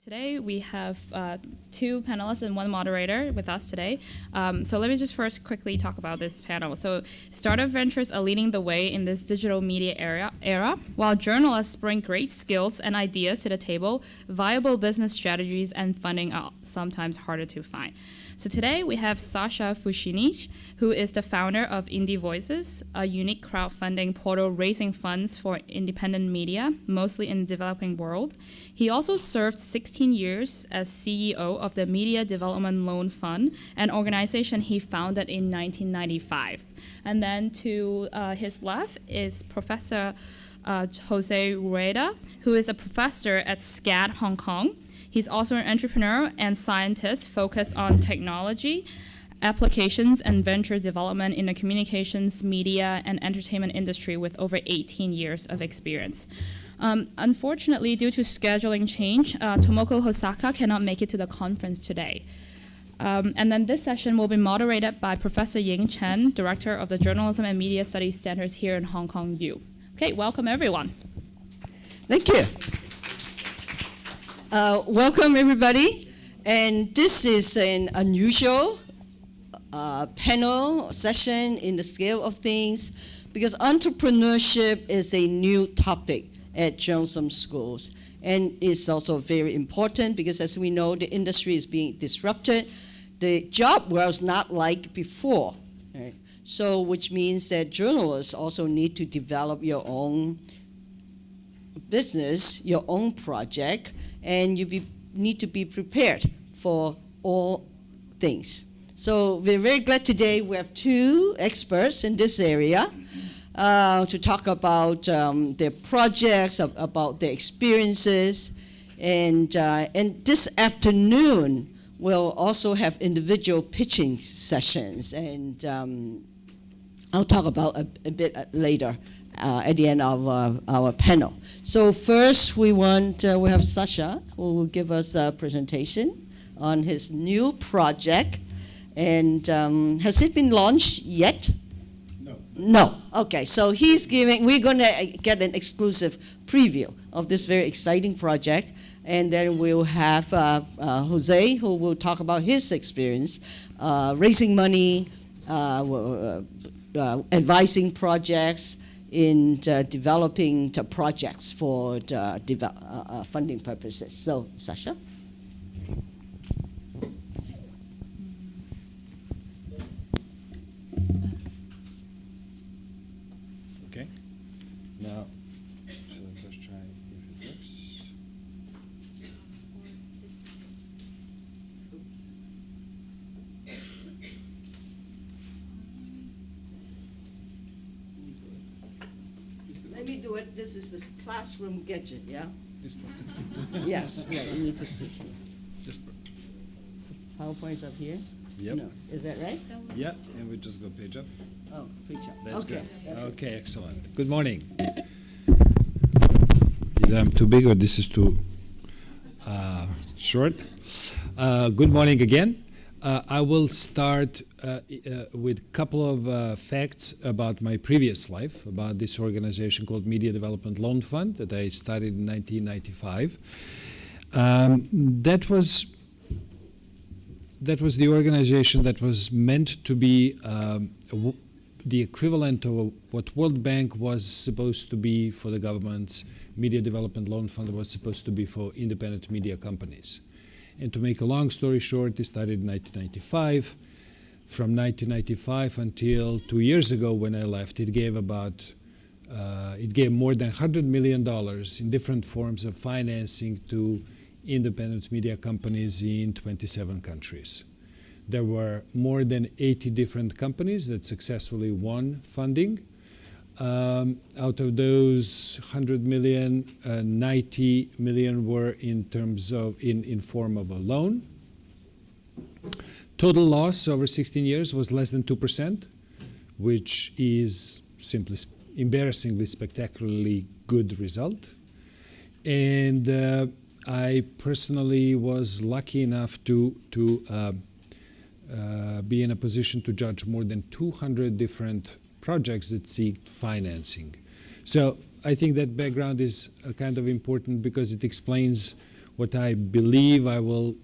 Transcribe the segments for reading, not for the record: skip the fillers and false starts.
Today we have two panelists and one moderator with us today. So let me just first quickly talk about this panel. So startup ventures are leading the way in this digital media era. While journalists bring great skills and ideas to the table, viable business strategies and funding are sometimes harder to find. So today we have Sasha Fushinic, who is the founder of Indie Voices, a unique crowdfunding portal raising funds for independent media, mostly in the developing world. He also served 16 years as CEO of the Media Development Loan Fund, an organization he founded in 1995. And then to his left is Professor Jose Rueda, who is a professor at SCAD Hong Kong. He's also an entrepreneur and scientist focused on technology, applications, and venture development in the communications, media, and entertainment industry with over 18 years of experience. Unfortunately, due to scheduling change, Tomoko Hosaka cannot make it to the conference today. And then this session will be moderated by Professor Ying Chen, Director of the Journalism and Media Studies Centers here in Hong Kong U. Okay, welcome everyone. Thank you. Welcome everybody. And this is an unusual panel session in the scale of things because entrepreneurship is a new topic at journalism schools. And it's also very important because as we know, the industry is being disrupted. The job was not like before. Right? So which means that journalists also need to develop your own business, your own project, and you need to be prepared for all things. So we're very glad today we have two experts in this area to talk about their projects, about their experiences. And this afternoon, we'll also have individual pitching sessions. And I'll talk about a bit later at the end of our panel. So first, we have Sasha, who will give us a presentation on his new project. And has it been launched yet? No. Okay, so we're going to get an exclusive preview of this very exciting project. And then we'll have Jose, who will talk about his experience raising money, advising projects, in developing the projects for the funding purposes. So, Sasha? Okay. Now, so let's try if it works. Let me do it. This is the classroom gadget, yeah? This one. Yes. Yeah, you need to switch. Just PowerPoint's up here? Yep. No. Is that right? Yeah, and we just go page up. Oh, page up. That's okay. good. That's Okay, excellent. Good morning. Either I'm too big or this is too short. Good morning again. I will start with a couple of facts about my previous life, about this organization called Media Development Loan Fund that I started in 1995. That was the organization that was meant to be the equivalent of what World Bank was supposed to be for the government's Media Development Loan Fund was supposed to be for independent media companies. And to make a long story short, it started in 1995. From 1995 until 2 years ago when I left, it gave more than $100 million in different forms of financing to independent media companies in 27 countries. There were more than 80 different companies that successfully won funding. Out of those 100 million, 90 million were in terms of in form of a loan. Total loss over 16 years was less than 2%, which is simply embarrassingly spectacularly good result. And I personally was lucky enough to be in a position to judge more than 200 different projects that seek financing. So I think that background is kind of important because it explains what I believe I will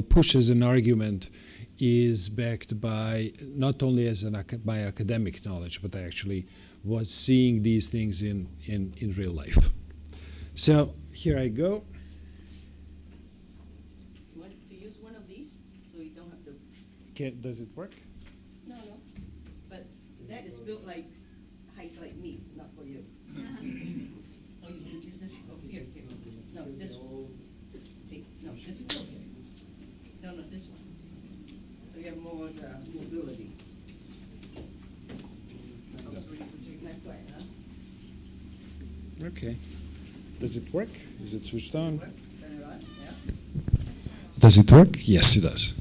push as an argument is backed by not only as by academic knowledge, but I actually was seeing these things in real life. So here I go. You want to use one of these so you don't have to. Does it work? No. But that is built like height like me, not for you. Oh, you can use this. Oh, here. No, this one. No, this one. No, this one. So you have more mobility. Not quite, huh? Okay. Does it work? Is it switched on? Turn it on. Yeah. Does it work? Yes, it does.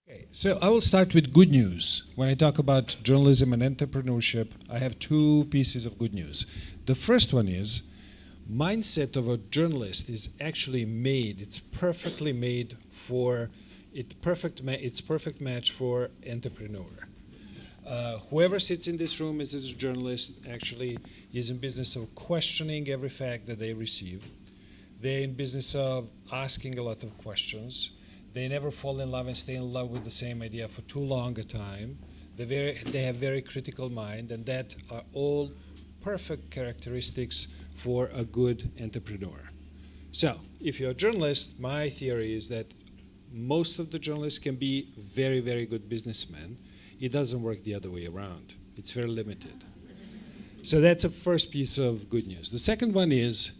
Okay, so I will start with good news. When I talk about journalism and entrepreneurship, I have two pieces of good news. The first one is mindset of a journalist is actually made. It's perfectly made for it's perfect match for entrepreneur. Whoever sits in this room as a journalist actually is in business of questioning every fact that they receive. They're in business of asking a lot of questions. They never fall in love and stay in love with the same idea for too long a time. They have very critical mind, and that are all perfect characteristics for a good entrepreneur. So, if you're a journalist, my theory is that most of the journalists can be very, very good businessmen. It doesn't work the other way around. It's very limited. So that's a first piece of good news. The second one is,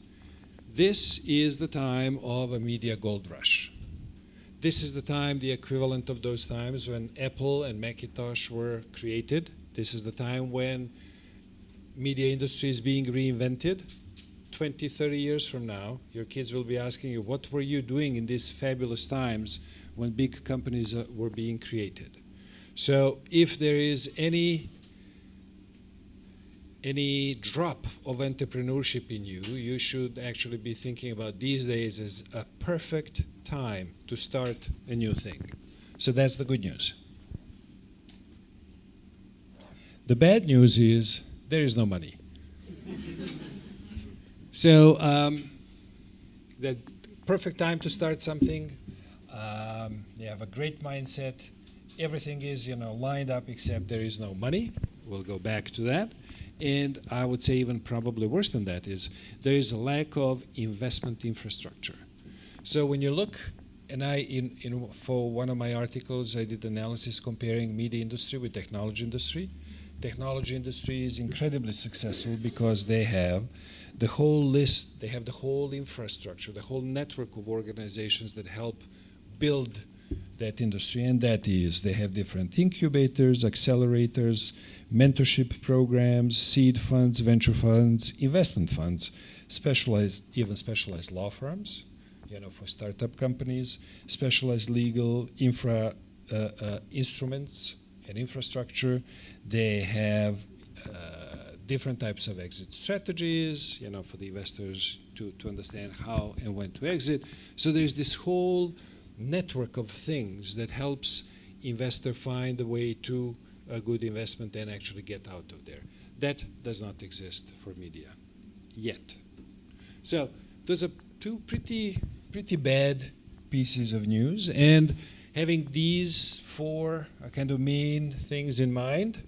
this is the time of a media gold rush. This is the time, the equivalent of those times when Apple and Macintosh were created. This is the time when media industry is being reinvented. 20, 30 years from now, your kids will be asking you, what were you doing in these fabulous times when big companies were being created? So if there is any drop of entrepreneurship in you, you should actually be thinking about these days as a perfect time to start a new thing. So that's the good news. The bad news is there is no money. So the perfect time to start something, you have a great mindset, everything is lined up except there is no money. We'll go back to that. And I would say even probably worse than that is there is a lack of investment infrastructure. So when you look, and for one of my articles I did analysis comparing media industry with technology industry. Technology industry is incredibly successful because they have the whole list, they have the whole infrastructure, the whole network of organizations that help build that industry, and that is they have different incubators, accelerators, mentorship programs, seed funds, venture funds, investment funds, even specialized law firms, for startup companies, specialized legal instruments and infrastructure. They have different types of exit strategies, for the investors to understand how and when to exit. So there's this whole network of things that helps investor find a way to a good investment and actually get out of there. That does not exist for media yet. So those are two pretty bad pieces of news, and having these four kind of main things in mind,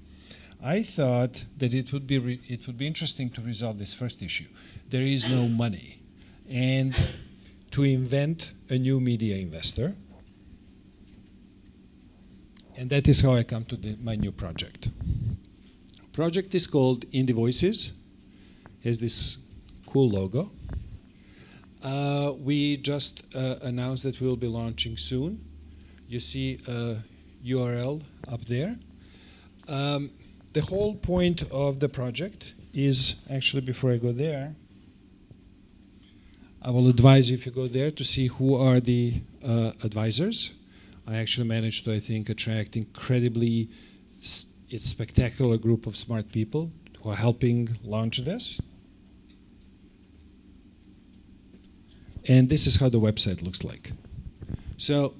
I thought that it would be interesting to resolve this first issue. There is no money, and to invent a new media investor. And that is how I come to my new project. Project is called Indie Voices. Has this cool logo. We just announced that we will be launching soon. You see a URL up there. The whole point of the project is, actually before I go there, I will advise you, if you go there, to see who are the advisors. I actually managed to, I think, attract incredibly spectacular group of smart people who are helping launch this. And this is how the website looks like. So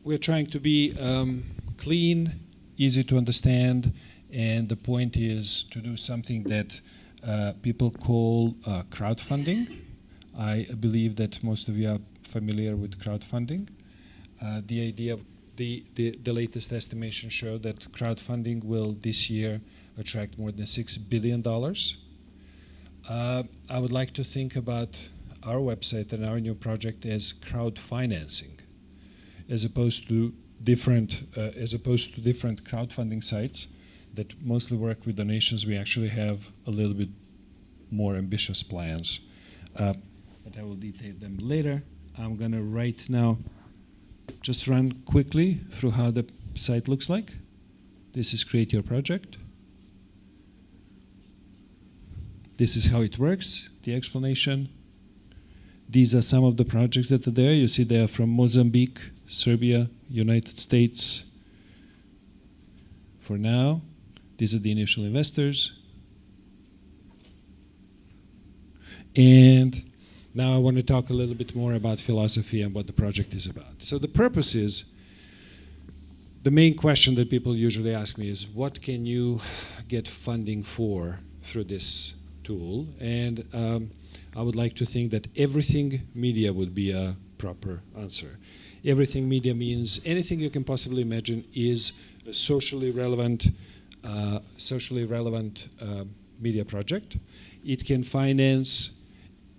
we're trying to be clean, easy to understand, And the point is to do something that people call crowdfunding. I believe that most of you are familiar with crowdfunding. The idea of the latest estimation show that crowdfunding will this year attract more than $6 billion. I would like to think about our website and our new project as crowd financing, as opposed to different crowdfunding sites that mostly work with donations. We actually have a little bit more ambitious plans, but I will detail them later. I'm going to right now just run quickly through how the site looks like. This is Create Your Project. This is how it works, the explanation. These are some of the projects that are there. You see they are from Mozambique, Serbia, United States. For now, these are the initial investors. And now I want to talk a little bit more about philosophy and what the project is about. So the purpose is, the main question that people usually ask me is, what can you get funding for through this tool? And I would like to think that everything media would be a proper answer. Everything media means anything you can possibly imagine is a socially relevant media project. It can finance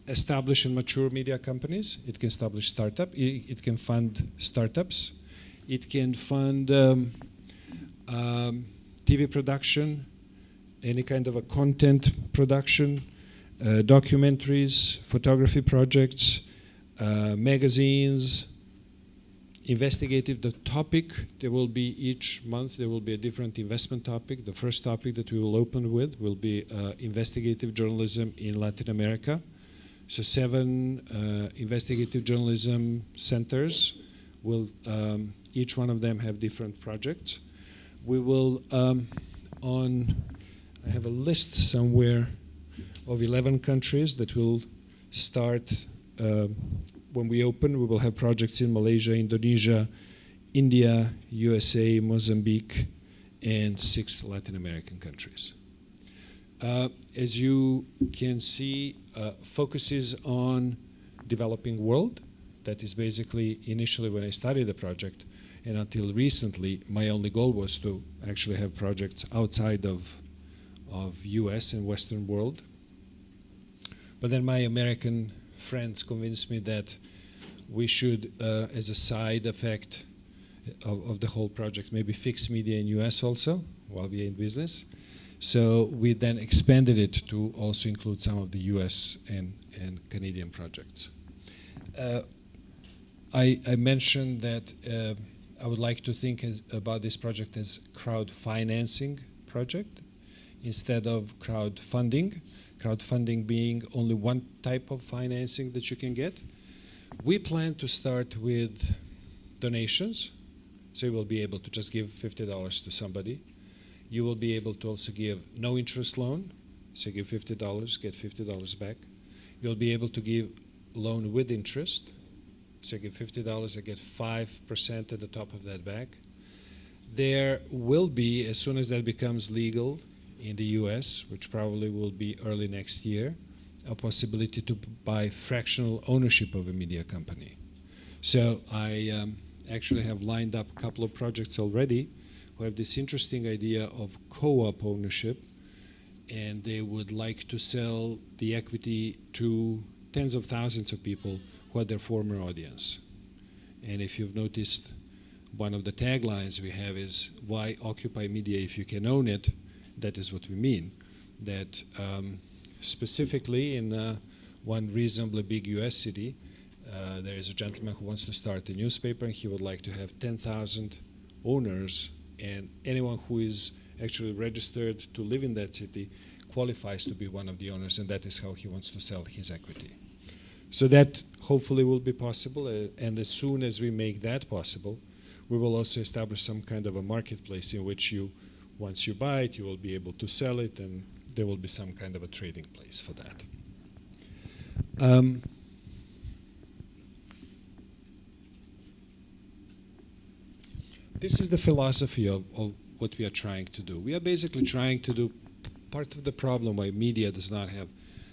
established and mature media companies. It can establish startup. It can fund startups. It can fund TV production, any kind of a content production, documentaries, photography projects, magazines, investigative. The topic, there will be each month, there will be a different investment topic. The first topic that we will open with will be investigative journalism in Latin America. So 7 investigative journalism centers will, each one of them have different projects. We will, I have a list somewhere of 11 countries that will start, when we open, we will have projects in Malaysia, Indonesia, India, USA, Mozambique, and 6 Latin American countries. As you can see, focuses on developing world. That is basically initially when I started the project, and until recently, my only goal was to actually have projects outside of US and Western world. But then my American friends convinced me that we should, as a side effect of the whole project, maybe fix media in US also, while we are in business. So we then expanded it to also include some of the US and Canadian projects. I mentioned that I would like to think about this project as crowd financing project instead of crowdfunding. Crowdfunding being only one type of financing that you can get. We plan to start with donations, so you will be able to just give $50 to somebody. You will be able to also give no interest loan, so you give $50, get $50 back. You'll be able to give loan with interest, so you give $50, I get 5% at the top of that back. There will be, as soon as that becomes legal in the US, which probably will be early next year, a possibility to buy fractional ownership of a media company. So I actually have lined up a couple of projects already who have this interesting idea of co-op ownership, and they would like to sell the equity to tens of thousands of people who are their former audience. And if you've noticed, one of the taglines we have is, why occupy media if you can own it? That is what we mean. That specifically in one reasonably big US city, there is a gentleman who wants to start a newspaper, and he would like to have 10,000 owners, and anyone who is actually registered to live in that city qualifies to be one of the owners, and that is how he wants to sell his equity. So that hopefully will be possible, and as soon as we make that possible, we will also establish some kind of a marketplace in which once you buy it, you will be able to sell it, and there will be some kind of a trading place for that. This is the philosophy of what we are trying to do. We are basically trying to do part of the problem why media does not have,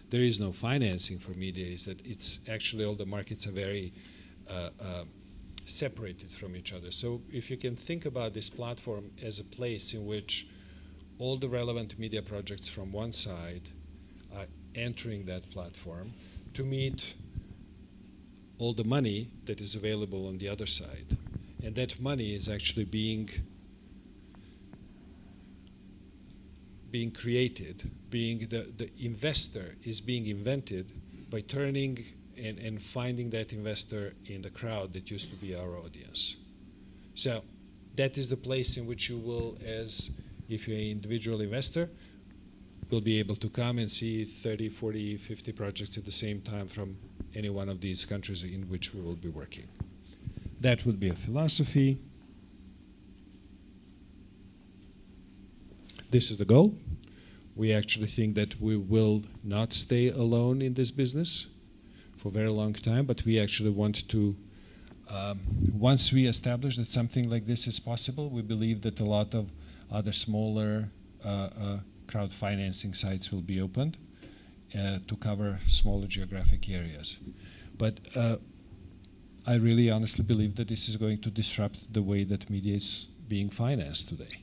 there is no financing for media, is that it's actually all the markets are very separated from each other. So if you can think about this platform as a place in which all the relevant media projects from one side are entering that platform to meet all the money that is available on the other side. And that money is actually being created, the investor is being invented by turning and finding that investor in the crowd that used to be our audience. So that is the place in which you will, as if you're an individual investor, will be able to come and see 30, 40, 50 projects at the same time from any one of these countries in which we will be working. That would be a philosophy. This is the goal. We actually think that we will not stay alone in this business for a very long time, but we actually want to, once we establish that something like this is possible, we believe that a lot of other smaller crowd financing sites will be opened to cover smaller geographic areas. But I really honestly believe that this is going to disrupt the way that media is being financed today.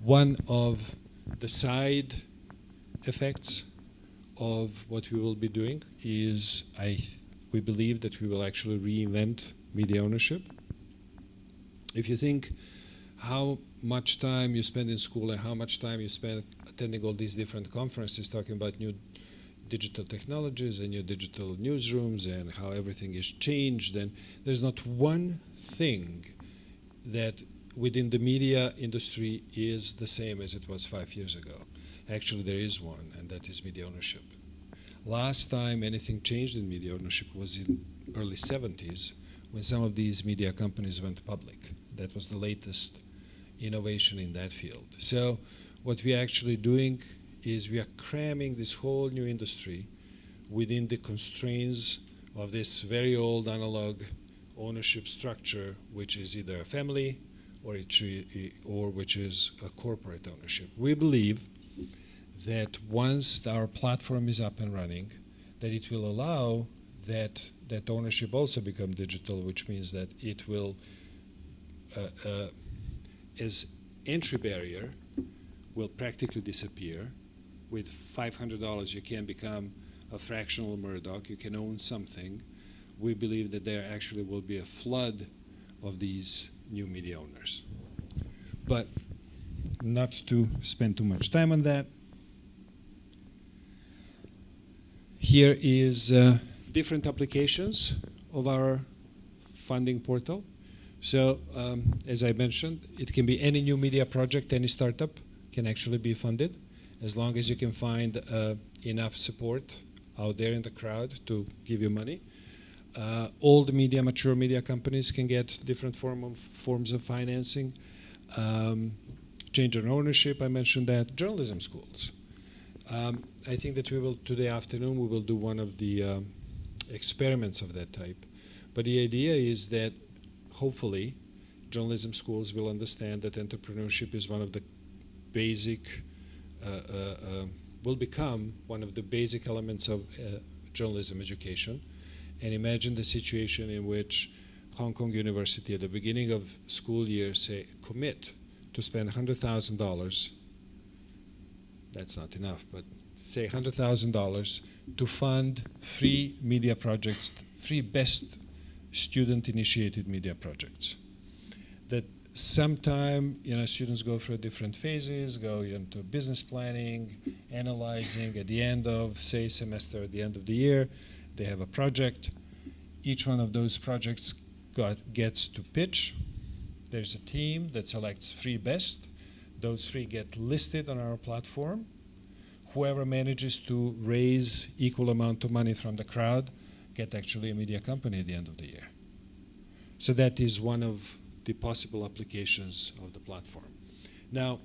One of the side effects of what we will be doing is we believe that we will actually reinvent media ownership. If you think how much time you spend in school and how much time you spend attending all these different conferences talking about new digital technologies and new digital newsrooms and how everything is changed, and there's not one thing that within the media industry is the same as it was 5 years ago. Actually, there is one, and that is media ownership. Last time anything changed in media ownership was in early 70s when some of these media companies went public. That was the latest innovation in that field. So what we are actually doing is we are cramming this whole new industry within the constraints of this very old analog ownership structure, which is either a family or which is a corporate ownership. We believe that once our platform is up and running, that it will allow that ownership also become digital, which means that it will, as entry barrier, will practically disappear. With $500, you can become a fractional Murdoch. You can own something. We believe that there actually will be a flood of these new media owners. But not to spend too much time on that. Here is different applications of our funding portal. So as I mentioned, it can be any new media project, any startup can actually be funded, as long as you can find enough support out there in the crowd to give you money. Old media, mature media companies can get different forms of financing. Change in ownership, I mentioned that. Journalism schools. I think that today afternoon, we will do one of the experiments of that type. But the idea is that hopefully journalism schools will understand that entrepreneurship is one of the basic, will become one of the basic elements of journalism education. And imagine the situation in which Hong Kong University at the beginning of school year say, commit to spend $100,000. That's not enough, but say $100,000 to fund 3 media projects, 3 best student-initiated media projects. That sometime, students go through different phases, go into business planning, analyzing. At the end of, say, semester, at the end of the year, they have a project. Each one of those projects gets to pitch. There's a team that selects 3 best. Those 3 get listed on our platform. Whoever manages to raise equal amount of money from the crowd get actually a media company at the end of the year. So that is one of the possible applications of the platform. Now,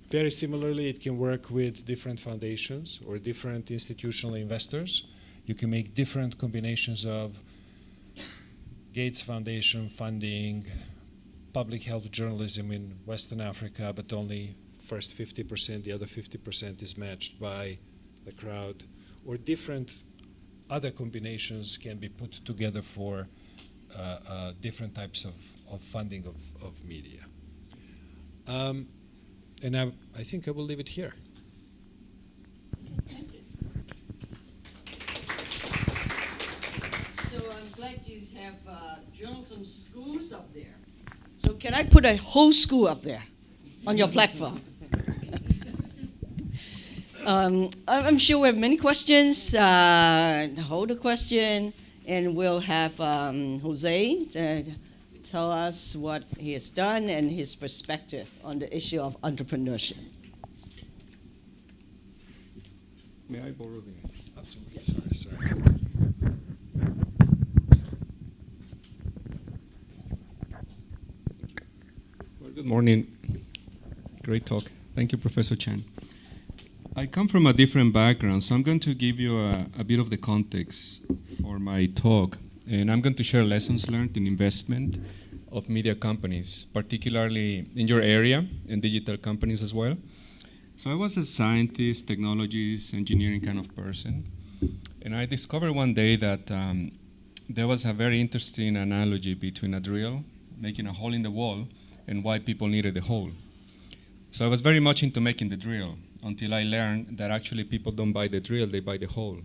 very similarly, it can work with different foundations or different institutional investors. You can make different combinations of Gates Foundation funding public health journalism in Western Africa, but only first 50%, the other 50% is matched by the crowd, or different other combinations can be put together for different types of funding of media. And I think I will leave it here. So I'm glad you have journalism schools up there. So can I put a whole school up there on your platform? I'm sure we have many questions. Hold the question, and we'll have Jose tell us what he has done and his perspective on the issue of entrepreneurship. May I borrow the... Absolutely, sorry. Well, good morning. Great talk. Thank you, Professor Chan. I come from a different background, so I'm going to give you a bit of the context for my talk. And I'm going to share lessons learned in investment of media companies, particularly in your area, and digital companies as well. So I was a scientist, technologist, engineering kind of person. And I discovered one day that there was a very interesting analogy between a drill, making a hole in the wall, and why people needed the hole. So I was very much into making the drill until I learned that actually people don't buy the drill, they buy the hole.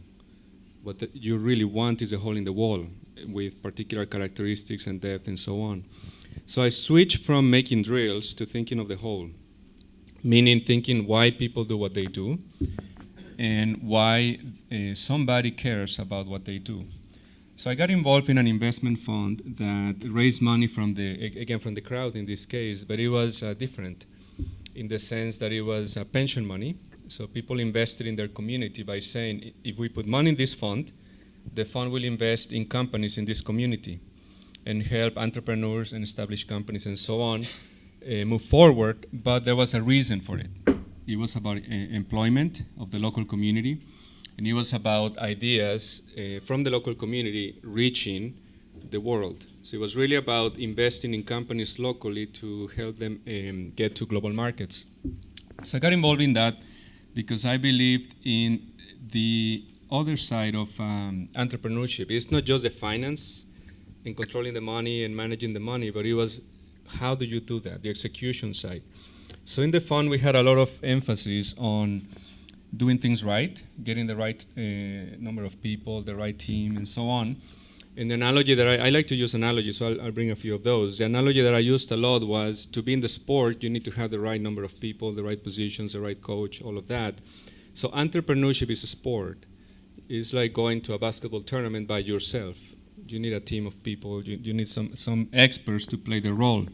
What you really want is a hole in the wall with particular characteristics and depth and so on. So I switched from making drills to thinking of the hole, meaning thinking why people do what they do and why somebody cares about what they do. So I got involved in an investment fund that raised money from the crowd in this case, but it was different in the sense that it was pension money. So people invested in their community by saying, if we put money in this fund, the fund will invest in companies in this community and help entrepreneurs and established companies and so on move forward, but there was a reason for it. It was about employment of the local community, and it was about ideas from the local community reaching the world. So it was really about investing in companies locally to help them get to global markets. So I got involved in that because I believed in the other side of entrepreneurship. It's not just the finance and controlling the money and managing the money, but it was how do you do that, the execution side. So in the fund, we had a lot of emphasis on doing things right, getting the right number of people, the right team, and so on. And the analogy that I like to use analogies, so I'll bring a few of those. The analogy that I used a lot was to be in the sport, you need to have the right number of people, the right positions, the right coach, all of that. So entrepreneurship is a sport. It's like going to a basketball tournament by yourself. You need a team of people. You need some experts to play the role.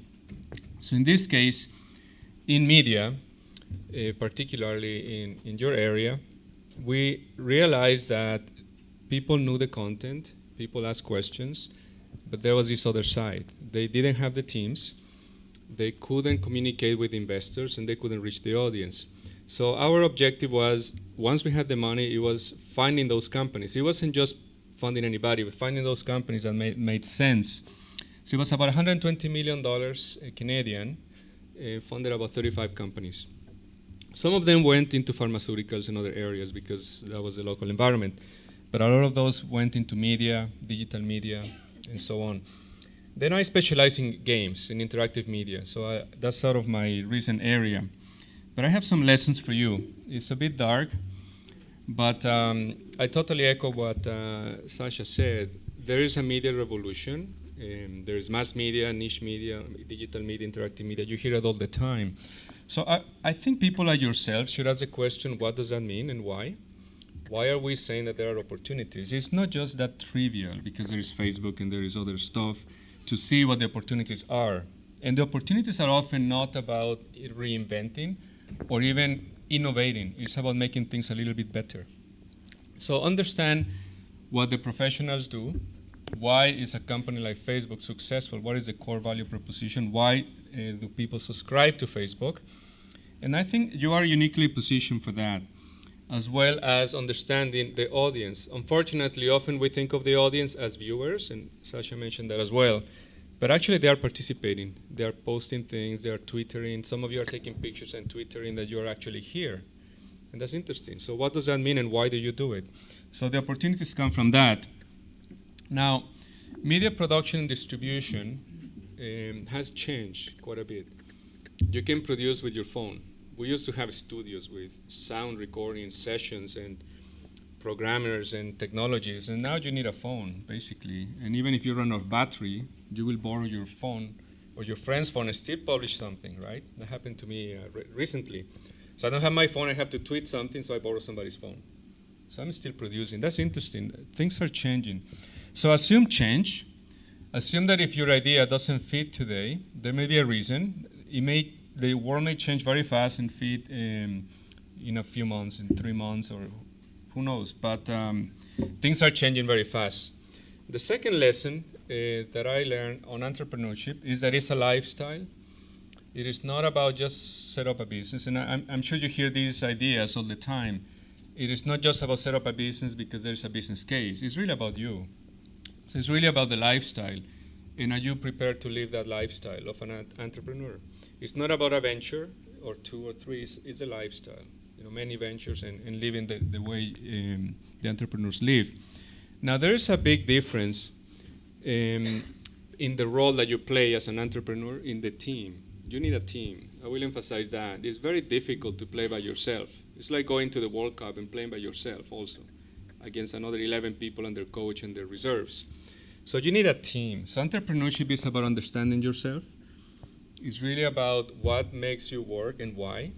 So in this case, in media, particularly in your area, we realized that people knew the content, people asked questions, but there was this other side. They didn't have the teams, they couldn't communicate with investors, and they couldn't reach the audience. So our objective was, once we had the money, it was finding those companies. It wasn't just funding anybody, but finding those companies that made sense. So it was about $120 million Canadian, funded about 35 companies. Some of them went into pharmaceuticals and other areas because that was the local environment. But a lot of those went into media, digital media, and so on. Then I specialize in games, in interactive media. So that's sort of my recent area. But I have some lessons for you. It's a bit dark, but I totally echo what Sasha said. There is a media revolution. There is mass media, niche media, digital media, interactive media. You hear it all the time. So I think people like yourself should ask the question, what does that mean and why? Why are we saying that there are opportunities? It's not just that trivial, because there is Facebook and there is other stuff to see what the opportunities are. And the opportunities are often not about reinventing or even innovating. It's about making things a little bit better. So understand what the professionals do. Why is a company like Facebook successful? What is the core value proposition? Why do people subscribe to Facebook? And I think you are uniquely positioned for that. as well as understanding the audience. Unfortunately, often we think of the audience as viewers, and Sasha mentioned that as well. But actually, they are participating. They are posting things. They are twittering. Some of you are taking pictures and twittering that you are actually here. And that's interesting. So what does that mean, and why do you do it? So the opportunities come from that. Now, media production and distribution has changed quite a bit. You can produce with your phone. We used to have studios with sound recording sessions and programmers and technologies, and now you need a phone, basically. And even if you run out of battery, you will borrow your phone or your friend's phone and still publish something, right? That happened to me recently. So I don't have my phone, I have to tweet something, so I borrow somebody's phone. So I'm still producing. That's interesting. Things are changing. So assume change. Assume that if your idea doesn't fit today, there may be a reason. The world may change very fast and fit in a few months, in 3 months, or who knows. But things are changing very fast. The second lesson that I learned on entrepreneurship is that it's a lifestyle. It is not about just set up a business. And I'm sure you hear these ideas all the time. It is not just about set up a business because there's a business case. It's really about you. So it's really about the lifestyle. And are you prepared to live that lifestyle of an entrepreneur? It's not about a venture or 2 or 3. It's a lifestyle. Many ventures and living the way the entrepreneurs live. Now, there is a big difference in the role that you play as an entrepreneur in the team. You need a team. I will emphasize that. It's very difficult to play by yourself. It's like going to the World Cup and playing by yourself also against another 11 people and their coach and their reserves. So you need a team. So entrepreneurship is about understanding yourself. It's really about what makes you work and why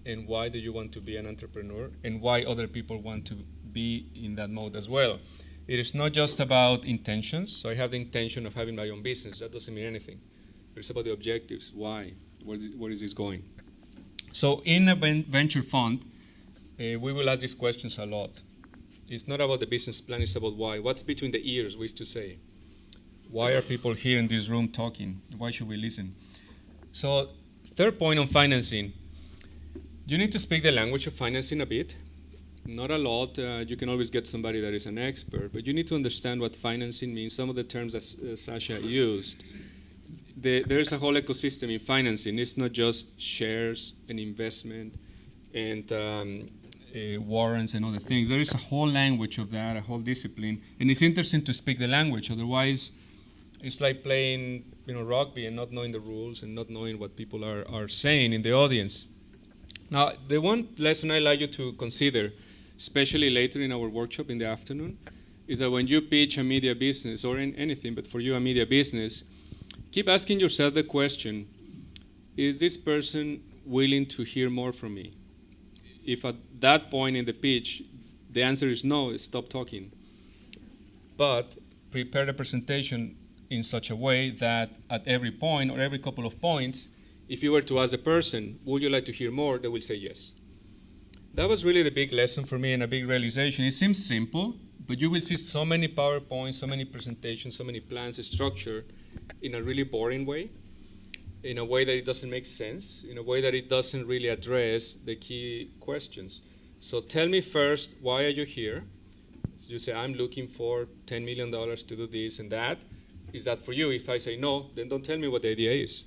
do you want to be an entrepreneur, and why other people want to be in that mode as well. It is not just about intentions. So I have the intention of having my own business. That doesn't mean anything. It's about the objectives. Why? Where is this going? So in a venture fund, we will ask these questions a lot. It's not about the business plan, it's about why. What's between the ears, we used to say. Why are people here in this room talking? Why should we listen? So third point on financing. You need to speak the language of financing a bit. Not a lot. You can always get somebody that is an expert, but you need to understand what financing means. Some of the terms that Sasha used. There's a whole ecosystem in financing. It's not just shares and investment and warrants and other things. There is a whole language of that, a whole discipline, and it's interesting to speak the language. Otherwise, it's like playing rugby and not knowing the rules and not knowing what people are saying in the audience. Now, the one lesson I'd like you to consider, especially later in our workshop in the afternoon, is that when you pitch a media business, or in anything, but for you a media business, keep asking yourself the question, is this person willing to hear more from me? If at that point in the pitch, the answer is no, stop talking. But prepare the presentation in such a way that at every point or every couple of points, if you were to ask a person, would you like to hear more, they will say yes. That was really the big lesson for me and a big realization. It seems simple, but you will see so many PowerPoints, so many presentations, so many plans structured in a really boring way, in a way that it doesn't make sense, in a way that it doesn't really address the key questions. So tell me first, why are you here? You say, I'm looking for $10 million to do this and that. Is that for you? If I say no, then don't tell me what the idea is.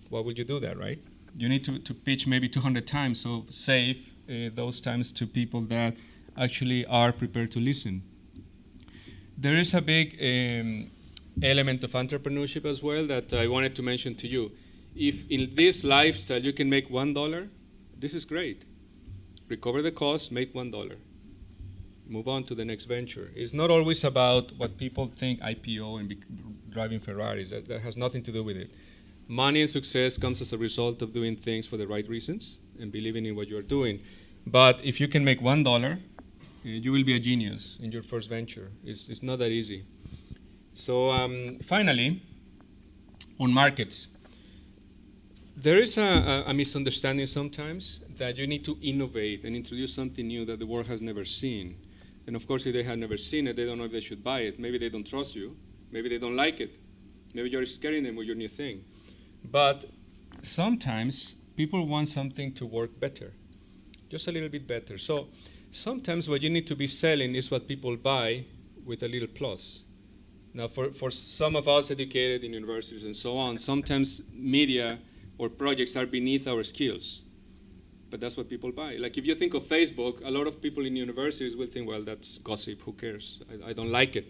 Why would you do that, right? You need to pitch maybe 200 times, so save those times to people that actually are prepared to listen. There is a big element of entrepreneurship as well that I wanted to mention to you. If in this lifestyle you can make $1, this is great. Recover the cost, make $1. Move on to the next venture. It's not always about what people think, IPO and driving Ferraris. That has nothing to do with it. Money and success comes as a result of doing things for the right reasons and believing in what you're doing. But if you can make $1, you will be a genius in your first venture. It's not that easy. So finally, on markets, there is a misunderstanding sometimes that you need to innovate and introduce something new that the world has never seen. And of course, if they have never seen it, they don't know if they should buy it. Maybe they don't trust you. Maybe they don't like it. Maybe you're scaring them with your new thing. But sometimes people want something to work better. just a little bit better. So sometimes what you need to be selling is what people buy with a little plus. Now, for some of us educated in universities and so on, sometimes media or projects are beneath our skills. But that's what people buy. Like if you think of Facebook, a lot of people in universities will think, well, that's gossip, who cares? I don't like it.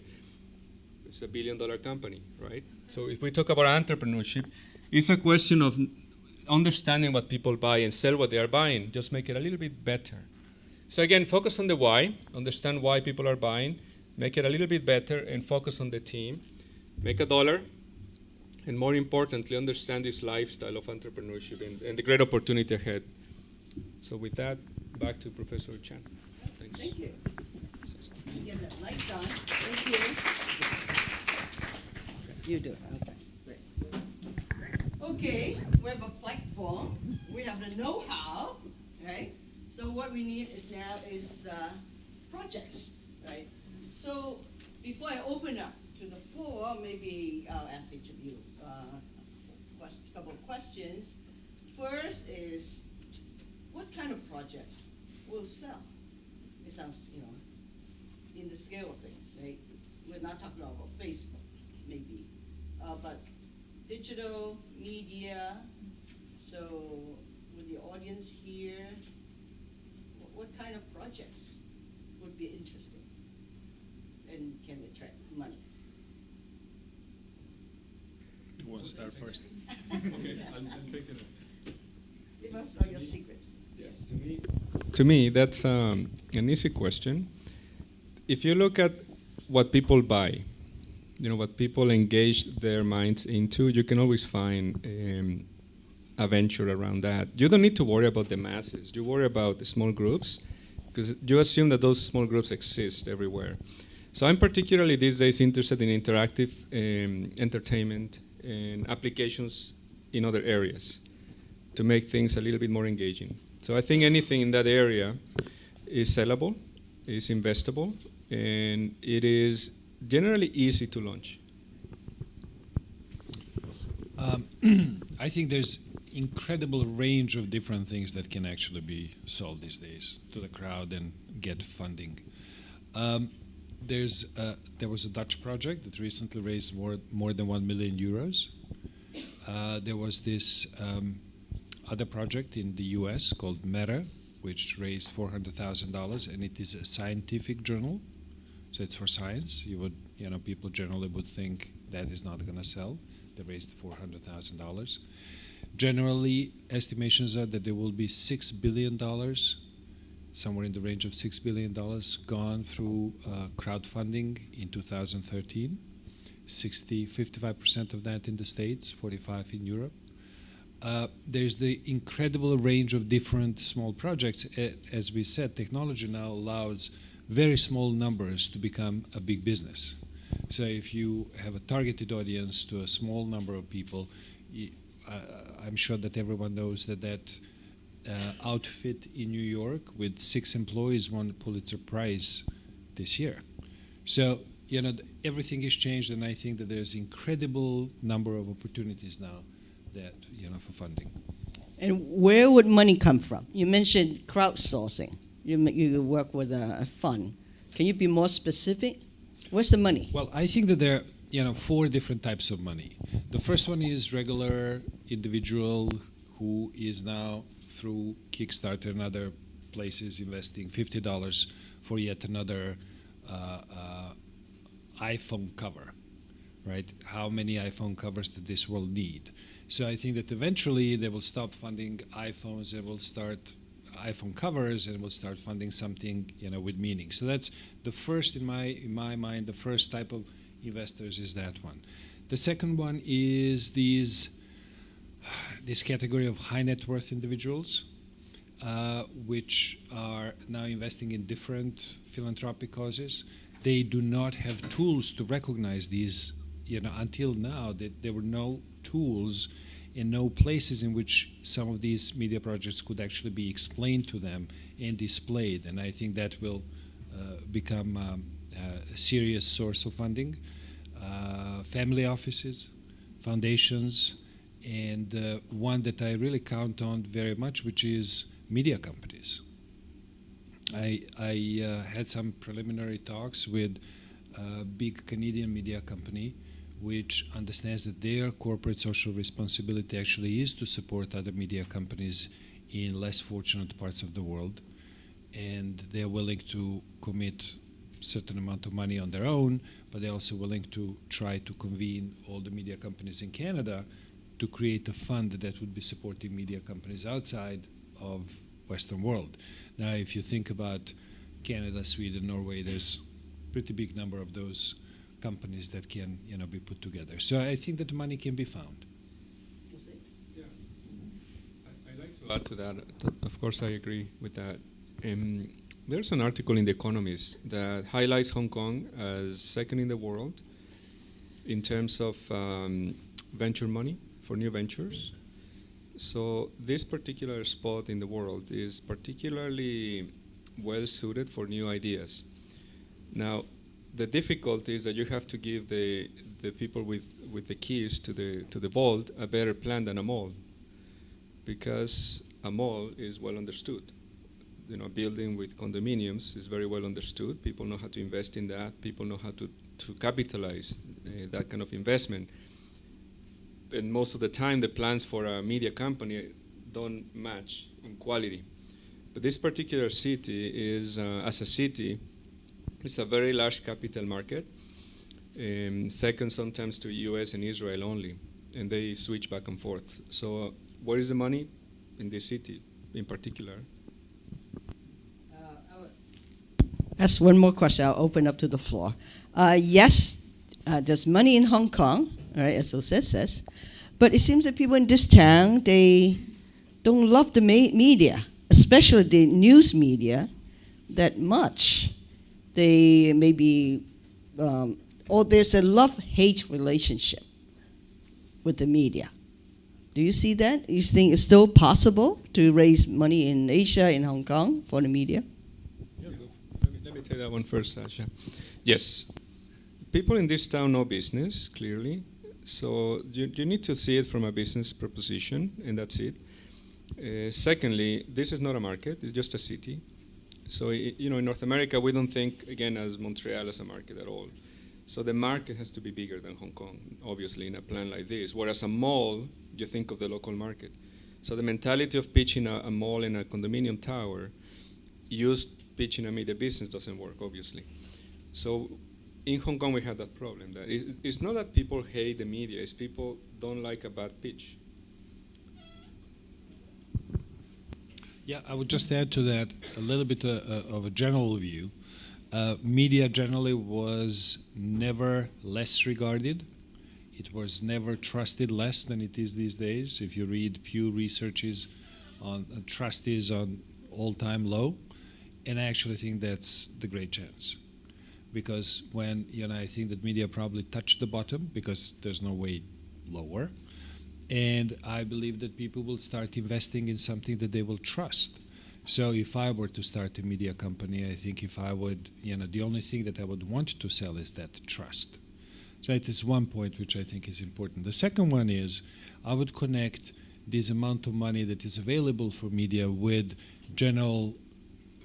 It's $1 billion company, right? So if we talk about entrepreneurship, it's a question of understanding what people buy and sell what they are buying. Just make it a little bit better. So again, focus on the why, understand why people are buying, make it a little bit better, and focus on the team. Make $1, and more importantly, understand this lifestyle of entrepreneurship and the great opportunity ahead. So with that, back to Professor Chan. Thanks. Thank you. Get that lights on. Thank you. You do it. Okay. Great. Okay, we have a platform. We have the know-how, right? So what we need is projects, right? So before I open up to the floor, maybe I'll ask each of you a couple of questions. First is, what kind of projects will sell? It sounds, in the scale of things, right? We're not talking about Facebook, maybe, but digital media. So with the audience here, what kind of projects would be interesting and can attract money? You want to start first? Okay, I'm taking it. Give us your secret. Yes. To me, that's an easy question. If you look at what people buy, what people engage their minds into, you can always find a venture around that. You don't need to worry about the masses. You worry about the small groups, because you assume that those small groups exist everywhere. So I'm particularly these days interested in interactive entertainment and applications in other areas to make things a little bit more engaging. So I think anything in that area is sellable, is investable, and it is generally easy to launch. I think there's incredible range of different things that can actually be sold these days to the crowd and get funding. There was a Dutch project that recently raised more than 1 million euros. There was this other project in the US called Meta, which raised $400,000, and it is a scientific journal, so it's for science. People generally would think that is not going to sell. They raised $400,000. Generally, estimations are that there will be $6 billion, somewhere in the range of $6 billion, gone through crowdfunding in 2013. 55% of that in the States, 45% in Europe. There's the incredible range of different small projects. As we said, technology now allows very small numbers to become a big business. So if you have a targeted audience to a small number of people, I'm sure that everyone knows that outfit in New York with 6 employees won the Pulitzer Prize this year. So, everything has changed, and I think that there's incredible number of opportunities now that, for funding. And where would money come from? You mentioned crowdsourcing. You work with a fund. Can you be more specific? Where's the money? Well, I think that there are 4 different types of money. The first one is regular individual who is now through Kickstarter and other places investing $50 for yet another iPhone cover, right? How many iPhone covers does this world need? So I think that eventually they will stop funding iPhones and will start iPhone covers and will start funding something with meaning. So that's the first, in my mind, the first type of investors is that one. The second one is this category of high net worth individuals, which are now investing in different philanthropic causes. They do not have tools to recognize these. Until now, there were no tools and no places in which some of these media projects could actually be explained to them and displayed. And I think that will become a serious source of funding. Family offices, foundations, and one that I really count on very much, which is media companies. I had some preliminary talks with a big Canadian media company which understands that their corporate social responsibility actually is to support other media companies in less fortunate parts of the world, and they're willing to commit certain amount of money on their own, but they're also willing to try to convene all the media companies in Canada to create a fund that would be supporting media companies outside of Western world. Now, if you think about Canada, Sweden, Norway, there's a pretty big number of those companies that can, be put together. So I think that money can be found. Yeah, I'd like to add to that. Of course, I agree with that. There's an article in The Economist that highlights Hong Kong as second in the world in terms of venture money for new ventures. So this particular spot in the world is particularly well suited for new ideas. Now, the difficulty is that you have to give the people with the keys to the vault a better plan than a mall, because a mall is well understood. Building with condominiums is very well understood. People know how to invest in that. People know how to capitalize that kind of investment. And most of the time, the plans for a media company don't match in quality. But this particular city is, as a city, it's a very large capital market, second sometimes to US and Israel only, and they switch back and forth. So where is the money? In this city in particular. Ask one more question. I'll open up to the floor. Yes, there's money in Hong Kong, right, as Jose says, but it seems that people in this town, they don't love the media, especially the news media, that much. They maybe, or there's a love-hate relationship with the media. Do you see that? You think it's still possible to raise money in Asia, in Hong Kong, for the media? Yeah, let me take that one first, Sasha. Yes, people in this town know business, clearly. So you need to see it from a business proposition, and that's it. Secondly, this is not a market, it's just a city. So, in North America, we don't think, again, as Montreal as a market at all. So the market has to be bigger than Hong Kong, obviously, in a plan like this. Whereas a mall, you think of the local market. So the mentality of pitching a mall in a condominium tower, pitching a media business doesn't work, obviously. So in Hong Kong, we have that problem. That it's not that people hate the media, it's people don't like a bad pitch. Yeah, I would just add to that a little bit of a general view. Media generally was never less regarded. It was never trusted less than it is these days. If you read Pew researches on trust is on all-time low, and I actually think that's the great chance. Because when, I think that media probably touched the bottom because there's no way lower. And I believe that people will start investing in something that they will trust. So if I were to start a media company, I think if I would, the only thing that I would want to sell is that trust. So that is one point which I think is important. The second one is I would connect this amount of money that is available for media with general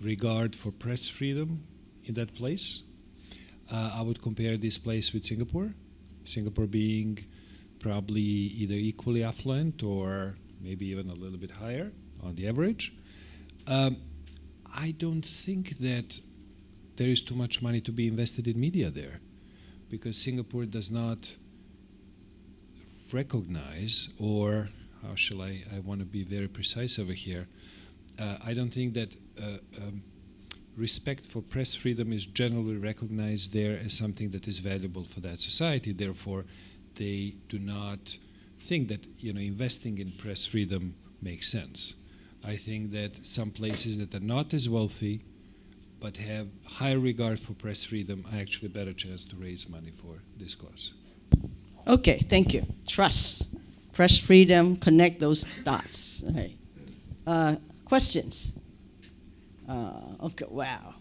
regard for press freedom in that place. I would compare this place with Singapore. Singapore being probably either equally affluent or maybe even a little bit higher on the average. I don't think that there is too much money to be invested in media there, because Singapore does not recognize, or how shall I want to be very precise over here, I don't think that respect for press freedom is generally recognized there as something that is valuable for that society. Therefore, they do not think that investing in press freedom makes sense. I think that some places that are not as wealthy but have higher regard for press freedom are actually a better chance to raise money for this cause. Okay, thank you. Trust, press freedom, connect those dots. Okay. Questions? Okay, wow.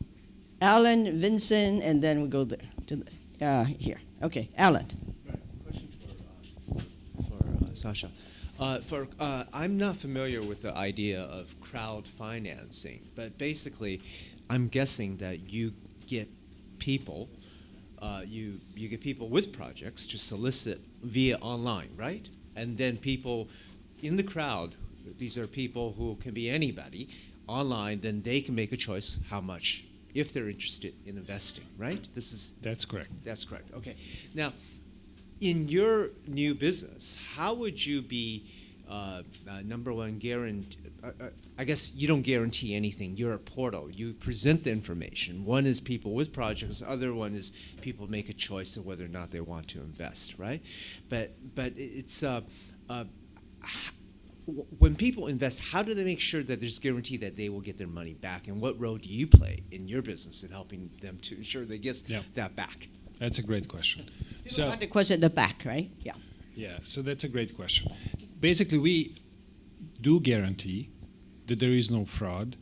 Alan, Vincent, and then we'll go there to here. Okay, Alan. Question for Sasha. I'm not familiar with the idea of crowd financing, but basically, I'm guessing that you get people, you get people with projects to solicit via online, right? And then people in the crowd, these are people who can be anybody, online, then they can make a choice how much, if they're interested in investing, right? That's correct. That's correct. Okay. Now, in your new business, how would you be number one guarantee? I guess you don't guarantee anything. You're a portal. You present the information. One is people with projects. The other one is people make a choice of whether or not they want to invest, right? But it's when people invest, how do they make sure that there's guarantee that they will get their money back? And what role do you play in your business in helping them to ensure they get that back? That's a great question. So the question at the back, right? Yeah. Yeah, so that's a great question. Basically, we do guarantee that there is no fraud,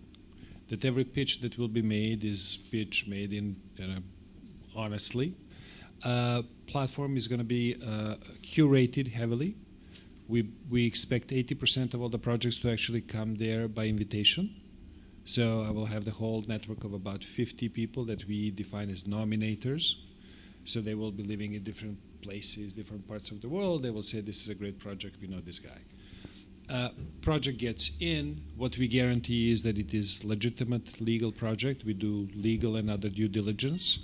that every pitch that will be made is pitch made in honestly. Platform is going to be curated heavily. We expect 80% of all the projects to actually come there by invitation. So I will have the whole network of about 50 people that we define as nominators. So they will be living in different places, different parts of the world. They will say, this is a great project, we know this guy. Project gets in, what we guarantee is that it is legitimate legal project. We do legal and other due diligence.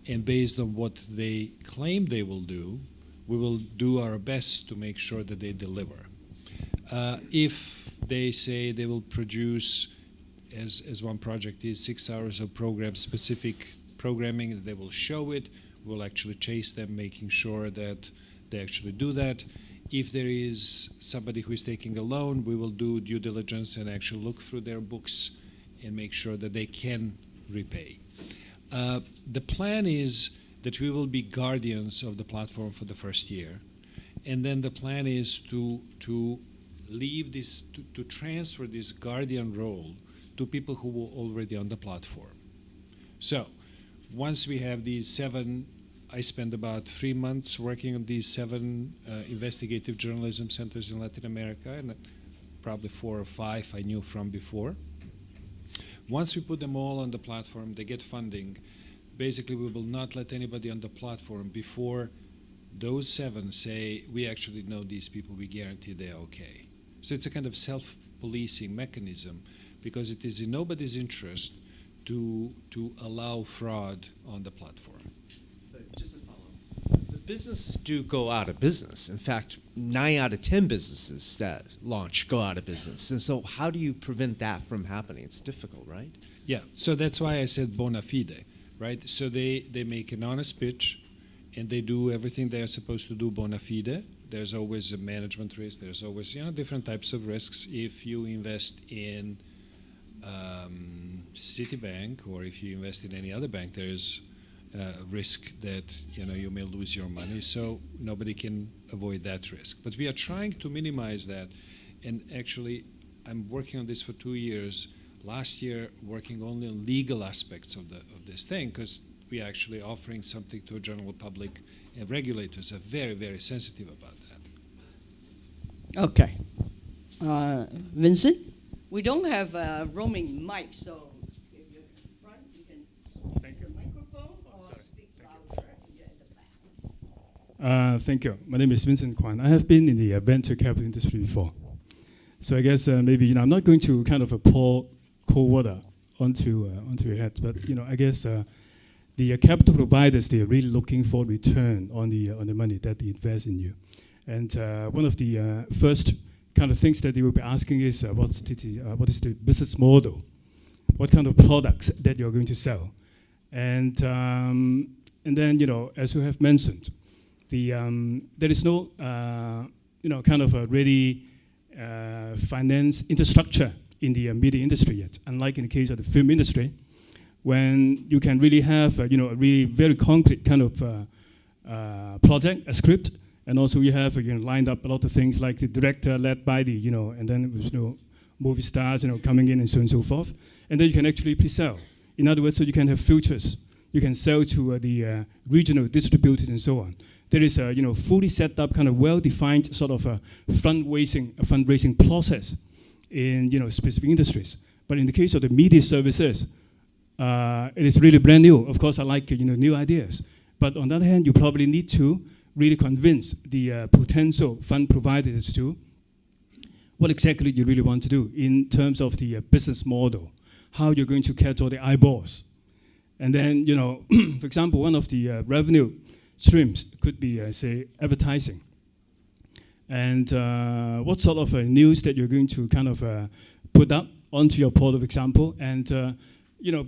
And based on what they claim they will do, we will do our best to make sure that they deliver. If they say they will produce, as one project is, 6 hours of program-specific programming, they will show it. We'll actually chase them, making sure that they actually do that. If there is somebody who is taking a loan, we will do due diligence and actually look through their books and make sure that they can repay. The plan is that we will be guardians of the platform for the first year. And then the plan is to leave this, to transfer this guardian role to people who were already on the platform. So once we have these 7, I spent about 3 months working on these 7 investigative journalism centers in Latin America, and probably 4 or 5 I knew from before. Once we put them all on the platform, they get funding. Basically, we will not let anybody on the platform before those 7 say, we actually know these people, we guarantee they're okay. So it's a kind of self-policing mechanism, because it is in nobody's interest to allow fraud on the platform. But just a follow-up. The businesses do go out of business. In fact, 9 out of 10 businesses that launch go out of business. And so how do you prevent that from happening? It's difficult, right? Yeah, so that's why I said bona fide, right? So they make an honest pitch, and they do everything they are supposed to do bona fide. There's always a management risk. There's always different types of risks. If you invest in Citibank, or if you invest in any other bank, there is a risk that you may lose your money. So nobody can avoid that risk. But we are trying to minimize that. And actually, I'm working on this for 2 years. Last year, working only on legal aspects of this thing, because we are actually offering something to a general public, and regulators are very, very sensitive about that. Okay. Vincent? We don't have a roaming mic, so if you're in front, you can speak the microphone or speak louder if you're in the back. Thank you. My name is Vincent Kwan. I have been in the venture capital industry before. So I guess maybe I'm not going to kind of pour cold water onto your head, but I guess the capital providers, they are really looking for return on the money that they invest in you. And one of the first kind of things that they will be asking is what is the business model? What kind of products that you're going to sell? And then as you have mentioned, there is no kind of a ready finance infrastructure in the media industry yet, unlike in the case of the film industry, when you can really have a really very concrete kind of project, a script, and also you have lined up a lot of things like the director led by the and then with movie stars coming in and so on and so forth, and then you can actually pre-sell. In other words, so you can have futures. You can sell to the regional distributors and so on. There is a fully set up kind of well-defined sort of a fundraising process in specific industries. But in the case of the media services, it is really brand new. Of course, I like new ideas. But on the other hand, you probably need to really convince the potential fund providers to what exactly you really want to do in terms of the business model, how you're going to catch all the eyeballs. And then, for example, one of the revenue streams could be, say, advertising. And what sort of news that you're going to kind of put up onto your portal, for example. And,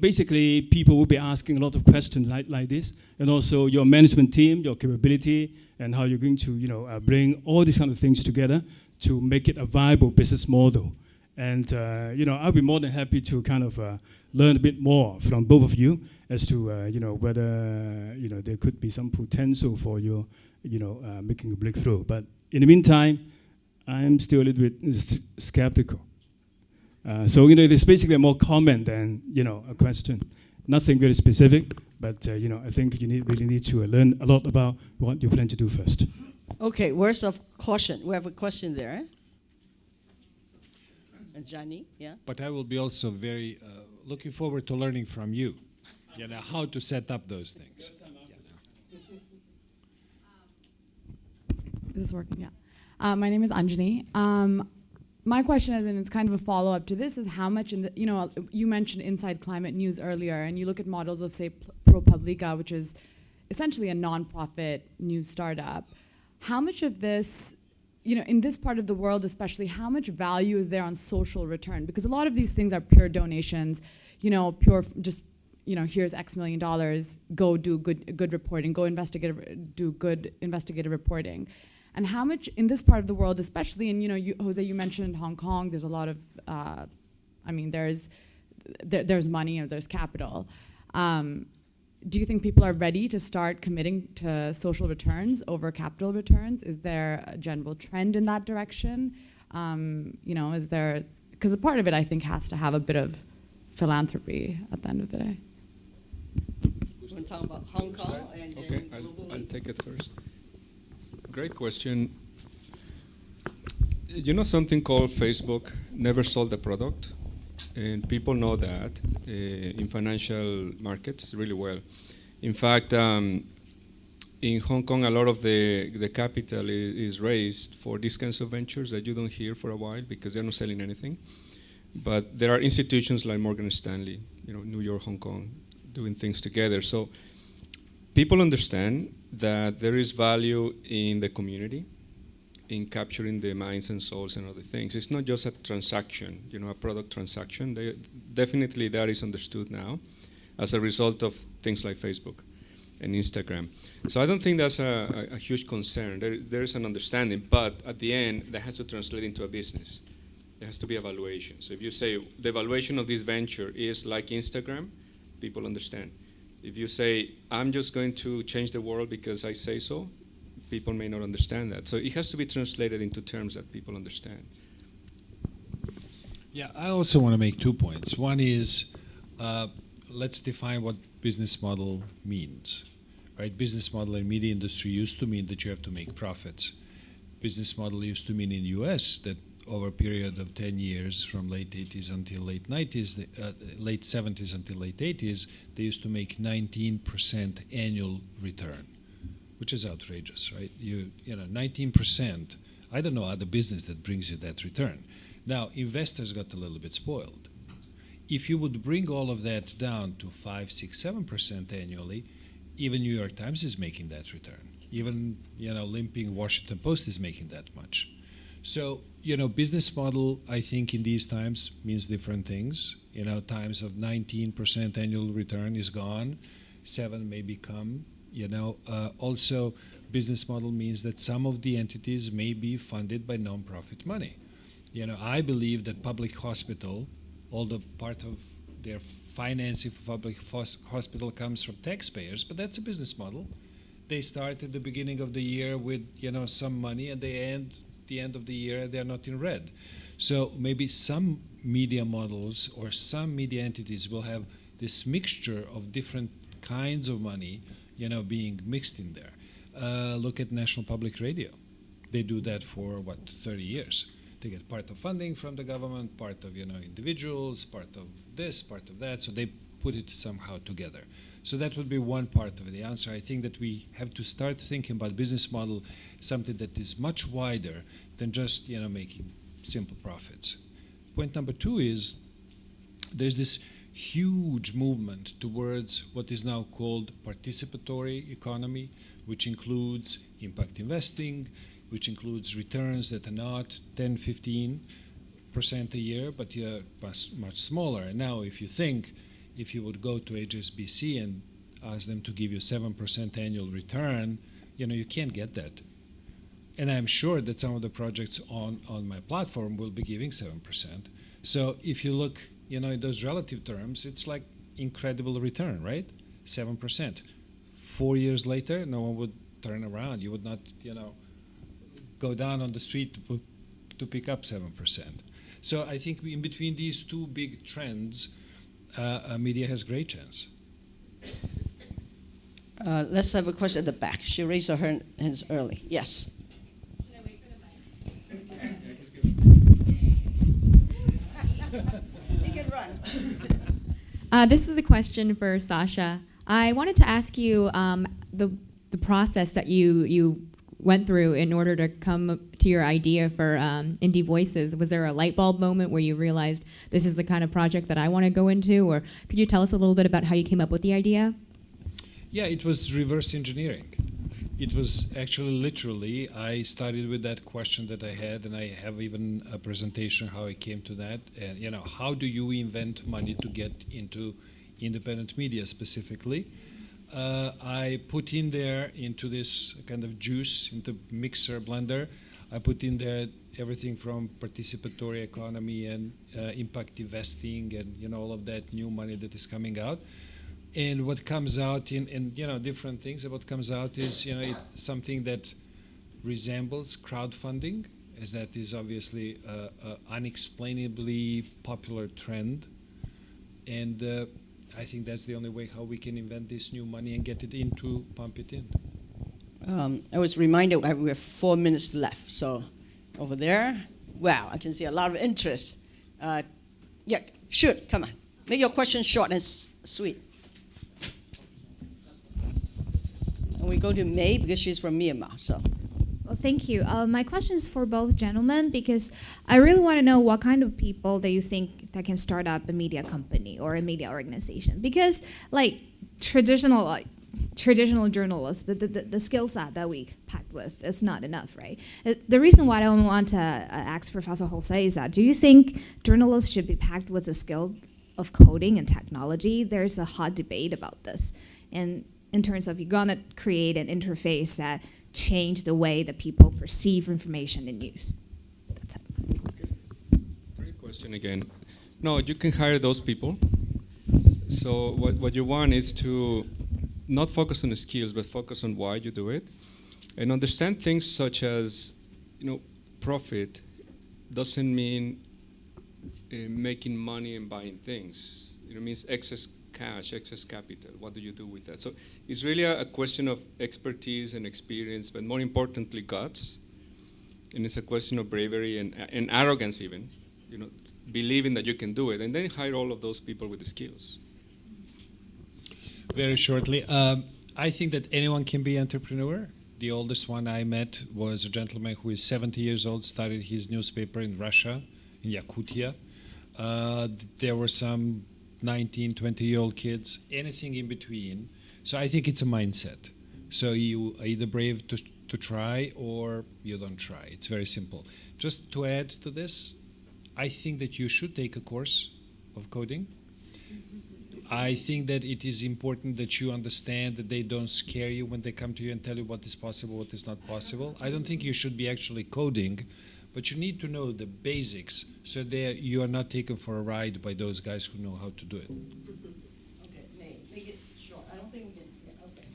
basically people will be asking a lot of questions like this. And also your management team, your capability, and how you're going to, bring all these kind of things together to make it a viable business model. And, I'll be more than happy to kind of learn a bit more from both of you as to, whether, there could be some potential for you, making a breakthrough. But in the meantime, I'm still a little bit skeptical. So, it is basically a more comment than, a question. Nothing very specific, but, I think you really need to learn a lot about what you plan to do first. Okay, words of caution. We have a question there. And Johnny, yeah? But I will be also very looking forward to learning from you, how to set up those things. Is this working? Yeah. My name is Anjani. My question is, and it's kind of a follow-up to this, is how much in the, you mentioned Inside Climate News earlier, and you look at models of, say, ProPublica, which is essentially a non-profit news startup. How much of this, in this part of the world especially, how much value is there on social return? Because a lot of these things are pure donations, pure just, here's X million dollars, go do good reporting, do good investigative reporting. And how much in this part of the world, especially in, Jose, you mentioned Hong Kong, there's a lot of, there's money or there's capital. Do you think people are ready to start committing to social returns over capital returns? Is there a general trend in that direction? Is there, because a part of it I think has to have a bit of philanthropy at the end of the day. You want to talk about Hong Kong and Okay, I'll take it first. Great question. Something called Facebook never sold the product, and people know that in financial markets really well. In fact, in Hong Kong, a lot of the capital is raised for these kinds of ventures that you don't hear for a while because they're not selling anything. But there are institutions like Morgan Stanley, New York, Hong Kong, doing things together. So people understand that there is value in the community, in capturing the minds and souls and other things. It's not just a transaction, a product transaction. Definitely that is understood now as a result of things like Facebook and Instagram. So I don't think that's a huge concern. There is an understanding, but at the end, that has to translate into a business. There has to be a valuation. So if you say the valuation of this venture is like Instagram, people understand. If you say, I'm just going to change the world because I say so, people may not understand that. So it has to be translated into terms that people understand. Yeah, I also want to make 2 points. One is, let's define what business model means. Right? Business model in media industry used to mean that you have to make profits. Business model used to mean in US that over a period of 10 years, from late 80s until late 90s, late 70s until late 80s, they used to make 19% annual return, which is outrageous, right? 19%. I don't know other business that brings you that return. Now, investors got a little bit spoiled. If you would bring all of that down to 5, 6, 7% annually, even New York Times is making that return. Even, limping Washington Post is making that much. So, business model, I think in these times means different things. Times of 19% annual return is gone. 7 may become, also business model means that some of the entities may be funded by nonprofit money. I believe that public hospital, although part of their financing for public hospital comes from taxpayers, but that's a business model. They start at the beginning of the year with, some money, and they end the end of the year, they're not in red. So maybe some media models or some media entities will have this mixture of different kinds of money, being mixed in there. Look at National Public Radio. They do that for, 30 years. They get part of funding from the government, part of, individuals, part of this, part of that. So they put it somehow together. So that would be one part of the answer. I think that we have to start thinking about business model, something that is much wider than just making simple profits. Point number two is there's this huge movement towards what is now called participatory economy, which includes impact investing, which includes returns that are not 10-15% a year, but much smaller. And now if you would go to HSBC and ask them to give you 7% annual return, you can't get that. And I'm sure that some of the projects on my platform will be giving 7%. So if you look, in those relative terms, it's like incredible return, right? 7%. 4 years later, no one would turn around. You would not, go down on the street to pick up 7%. So I think in between these two big trends, media has great chance. Let's have a question at the back. She raised her hands early. Yes. Should I wait for the mic? You can run. This is a question for Sasha. I wanted to ask you the process that you went through in order to come to your idea for Indie Voices. Was there a light bulb moment where you realized this is the kind of project that I want to go into? Or could you tell us a little bit about how you came up with the idea? Yeah, it was reverse engineering. It was actually literally, I started with that question that I had, and I have even a presentation how I came to that. And how do you invent money to get into independent media specifically? I put in there into this kind of juice, into mixer blender, I put in there everything from participatory economy and impact investing and all of that new money that is coming out. And what comes out in different things, and what comes out is it's something that resembles crowdfunding, as that is obviously a unexplainably popular trend. And I think that's the only way how we can invent this new money and get it in to pump it in. I was reminded we have 4 minutes left. So over there, wow, I can see a lot of interest. Yeah, shoot, come on. Make your question short and sweet. And we go to May because she's from Myanmar. So. Well, thank you. My question is for both gentlemen because I really want to know what kind of people that you think that can start up a media company or a media organization. Because traditional journalists, the skill set that we packed with is not enough, right? The reason why I want to ask Professor Jose is that do you think journalists should be packed with the skill of coding and technology? There's a hot debate about this. And in terms of you're going to create an interface that change the way that people perceive information and news. That's it. Great question again. No, you can hire those people. So what you want is to not focus on the skills, but focus on why you do it. And understand things such as, profit doesn't mean making money and buying things. It means excess cash, excess capital. What do you do with that? So it's really a question of expertise and experience, but more importantly, guts. And it's a question of bravery and arrogance even, believing that you can do it. And then hire all of those people with the skills. Very shortly, I think that anyone can be an entrepreneur. The oldest one I met was a gentleman who is 70 years old, started his newspaper in Russia, in Yakutia. There were some 19, 20-year-old kids, anything in between. So I think it's a mindset. So you are either brave to try or you don't try. It's very simple. Just to add to this, I think that you should take a course of coding. I think that it is important that you understand that they don't scare you when they come to you and tell you what is possible, what is not possible. I don't think you should be actually coding, but you need to know the basics so that you are not taken for a ride by those guys who know how to do it. Okay, May, make it short. I don't think we can. Yeah, okay.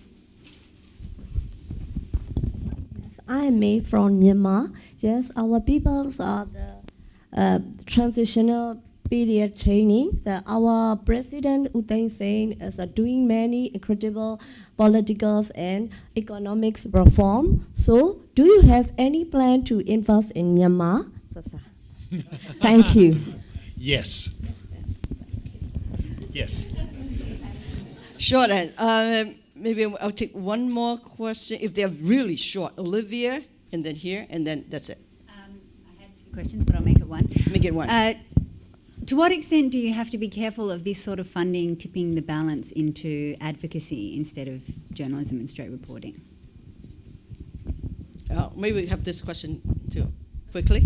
Yes, I am May from Myanmar. Yes, our peoples are the transitional period training. Our President U Thein Sein is doing many incredible political and economics reform. So, do you have any plan to invest in Myanmar? Thank you. Yes. Yes. Short end. Maybe I'll take one more question if they're really short. Olivia, and then here, and then that's it. I had 2 questions, but I'll make it one. Make it one. To what extent do you have to be careful of this sort of funding tipping the balance into advocacy instead of journalism and straight reporting? Maybe we have this question too. Quickly.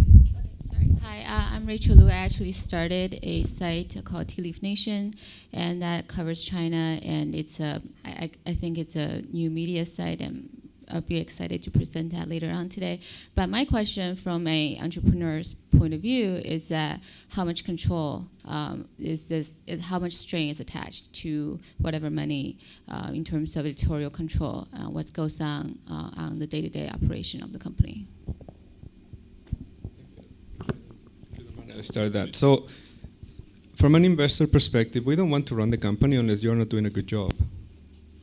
Sorry. Hi, I'm Rachel Liu. I actually started a site called Tea Leaf Nation, and that covers China. And it's I think it's a new media site, and I'll be excited to present that later on today. But my question from an entrepreneur's point of view is that how much control how much strain is attached to whatever money in terms of editorial control, what goes on the day-to-day operation of the company? I'll start that. So, from an investor perspective, we don't want to run the company unless you're not doing a good job.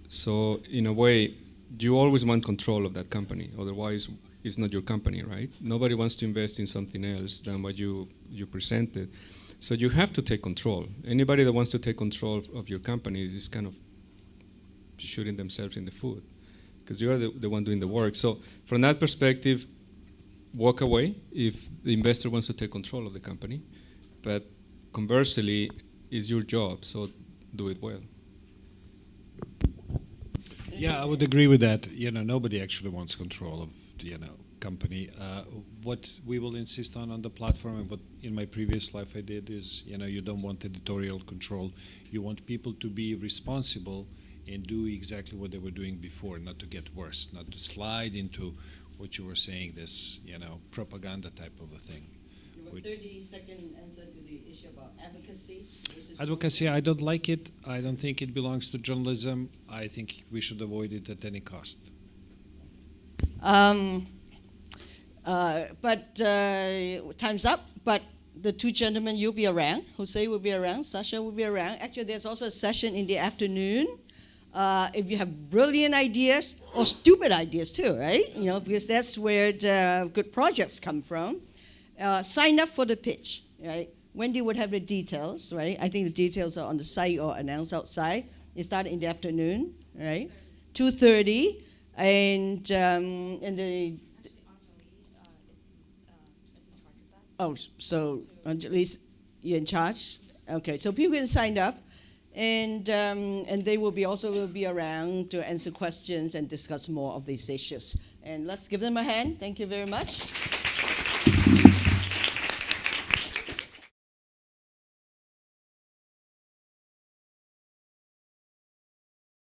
So, in a way, you always want control of that company. Otherwise, it's not your company, right? Nobody wants to invest in something else than what you presented. So you have to take control. Anybody that wants to take control of your company is kind of shooting themselves in the foot because you are the one doing the work. So from that perspective, walk away if the investor wants to take control of the company. But conversely, it's your job, so do it well. Yeah, I would agree with that. Nobody actually wants control of company. What we will insist on the platform, and what in my previous life I did is, you don't want editorial control. You want people to be responsible and do exactly what they were doing before, not to get worse, not to slide into what you were saying, this, propaganda type of a thing. You have a 30-second answer to the issue about advocacy. Advocacy, I don't like it. I don't think it belongs to journalism. I think we should avoid it at any cost. But time's up. But the 2 gentlemen, you'll be around. Jose will be around. Sasha will be around. Actually, there's also a session in the afternoon. If you have brilliant ideas or stupid ideas too, right? Because that's where the good projects come from. Sign up for the pitch, right? Wendy would have the details, right? I think the details are on the site or announced outside. It started in the afternoon, right? 2:30, and the. Oh, so Anjali's you're in charge. Okay, so people can sign up, and they will be around to answer questions and discuss more of these issues. And let's give them a hand. Thank you very much.